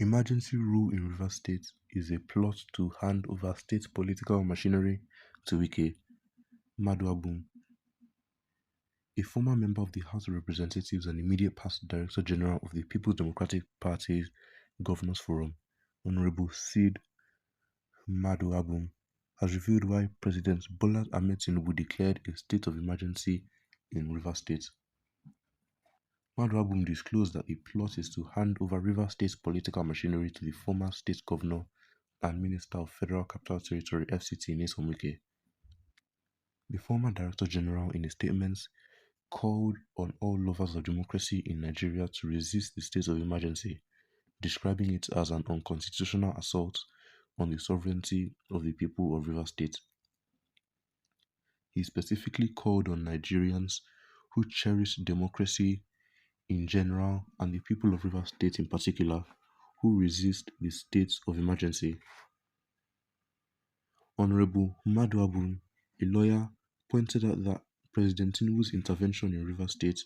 Emergency rule in Rivers State is a plot to hand over state political machinery to Wike Maduabum, a former member of the House of Representatives and immediate past Director General of the People's Democratic Party's Governors Forum. Honorable Sid Maduabum has revealed why President Bola Ahmed Tinubu declared a state of emergency in Rivers State. Maduabum disclosed that the plot is to hand over Rivers State's political machinery to the former state governor and Minister of Federal Capital Territory (FCT) Nyesom Wike. The former Director General, in a statement, called on all lovers of democracy in Nigeria to resist the state of emergency, describing it as an unconstitutional assault on the sovereignty of the people of Rivers State. He specifically called on Nigerians who cherish democracy in general and the people of Rivers State in particular who resist the state of emergency. Honorable Maduabun, a lawyer, pointed out that President Tinubu's intervention in Rivers State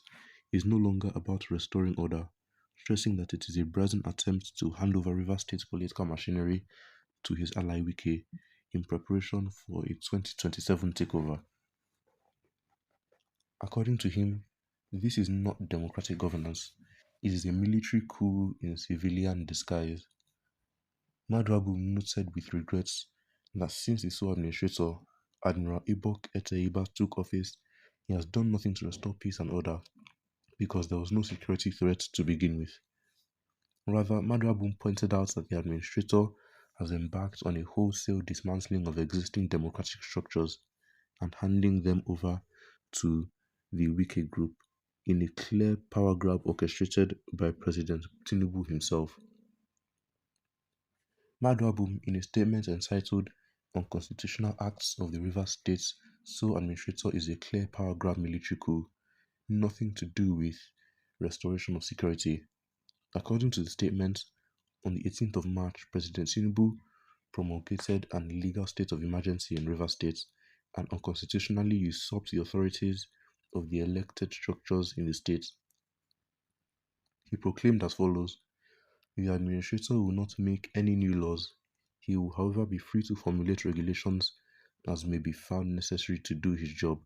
is no longer about restoring order, stressing that it is a brazen attempt to hand over Rivers State's political machinery to his ally Wike in preparation for a 2027 takeover. According to him, this is not democratic governance, it is a military coup in civilian disguise. Maduabu noted with regrets that since the sole administrator, Admiral Ibas took office, he has done nothing to restore peace and order because there was no security threat to begin with. Rather, Maduabu pointed out that the administrator has embarked on a wholesale dismantling of existing democratic structures and handing them over to the Wike group in a clear power grab orchestrated by President Tinubu himself. Maduabum, in a statement entitled Unconstitutional Acts of the Rivers State's sole administrator is a clear power grab military coup, nothing to do with restoration of security. According to the statement, on the 18th of March, President Tinubu promulgated an illegal state of emergency in Rivers State and unconstitutionally usurped the authorities of the elected structures in the state. He proclaimed as follows: the administrator will not make any new laws. He will, however, be free to formulate regulations as may be found necessary to do his job,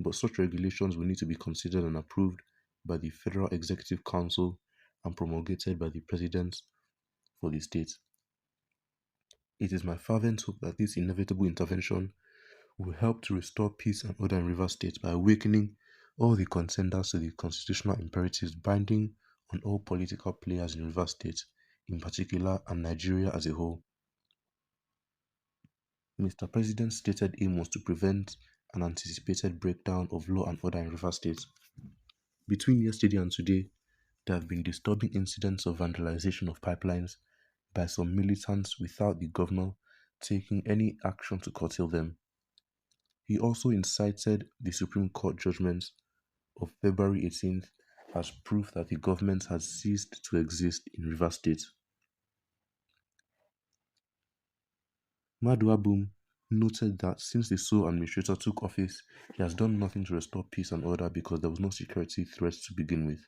but such regulations will need to be considered and approved by the Federal Executive Council and promulgated by the President for the state. It is my fervent hope that this inevitable intervention will help to restore peace and order in Rivers State by awakening all the contenders to the constitutional imperatives binding on all political players in Rivers State, in particular, and Nigeria as a whole. Mr. President's stated aim was to prevent an anticipated breakdown of law and order in Rivers State. Between yesterday and today, there have been disturbing incidents of vandalization of pipelines by some militants without the governor taking any action to curtail them. He also incited the Supreme Court judgment of February 18th as proof that the government has ceased to exist in Rivers State. Maduabum noted that since the sole administrator took office, he has done nothing to restore peace and order because there was no security threat to begin with.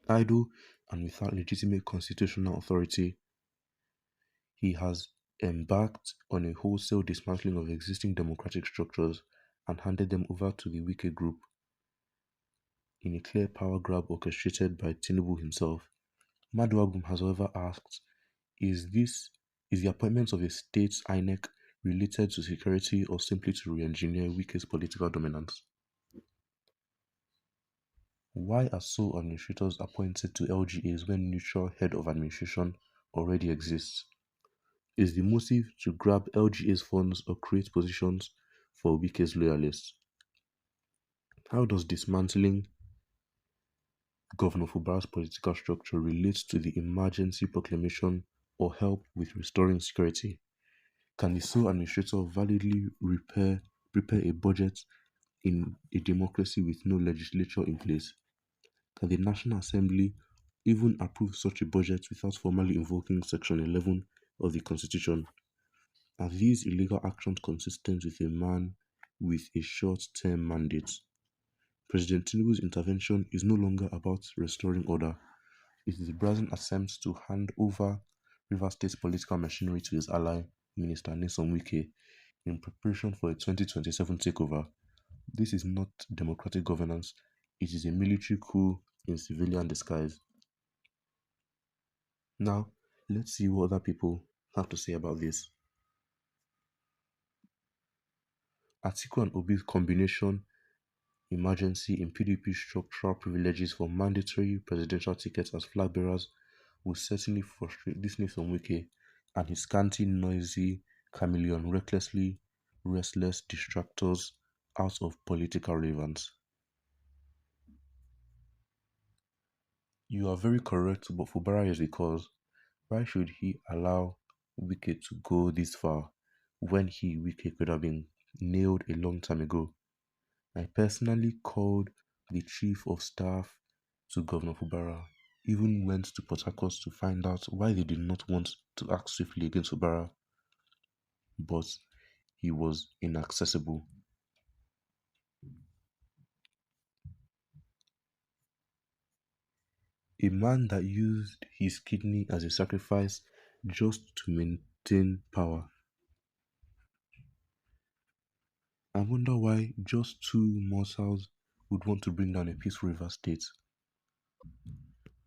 Idle and without legitimate constitutional authority, he has embarked on a wholesale dismantling of existing democratic structures and handed them over to the Wike group in a clear power grab orchestrated by Tinubu himself. Maduabum has however asked, is the appointment of a state INEC related to security or simply to re-engineer Wike's political dominance? Why are sole administrators appointed to LGAs when neutral head of administration already exists? Is the motive to grab LGA's funds or create positions for Wike's loyalists? How does dismantling Governor Fubara's political structure relate to the emergency proclamation or help with restoring security? Can the sole administrator validly prepare a budget in a democracy with no legislature in place? Can the National Assembly even approve such a budget without formally invoking Section 11 of the Constitution? Are these illegal actions consistent with a man with a short-term mandate? President Tinubu's intervention is no longer about restoring order, It is a brazen attempt to hand over Rivers State's political machinery to his ally, Minister Nelson Wike, in preparation for a 2027 takeover. This is not democratic governance, it is a military coup in civilian disguise. Now, let's see what other people have to say about this. Atiku and Obi's combination emergency in PDP structural privileges for mandatory presidential tickets as flag bearers will certainly frustrate this Nelson Wike and his scanty, noisy chameleon recklessly restless distractors out of political relevance. You are very correct, but Fubara is because why should he allow Wike to go this far when Wike, could have been nailed a long time ago? I personally called the chief of staff to Governor Fubara, even went to Port Harcourt to find out why they did not want to act swiftly against Fubara, but he was inaccessible. A man that used his kidney as a sacrifice just to maintain power. I wonder why just two mortals would want to bring down a peaceful river state.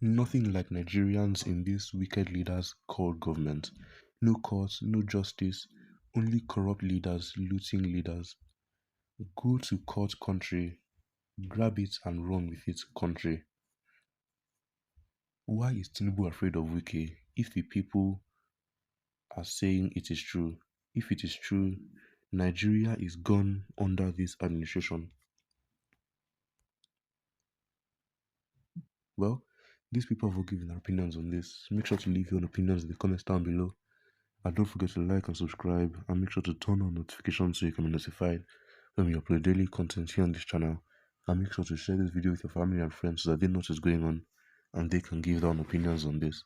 Nothing like Nigerians in this wicked leaders called government. No courts, no justice, only corrupt leaders looting leaders. Go to court country, grab it and run with it country. Why is Tinubu afraid of Wike if the people are saying it is true? If it is true, Nigeria is gone under this administration. Well, these people have all given their opinions on this. Make sure to leave your own opinions in the comments down below. And don't forget to like and subscribe, and make sure to turn on notifications so you can be notified when we upload daily content here on this channel. And make sure to share this video with your family and friends so that they know what's going on and they can give their own opinions on this.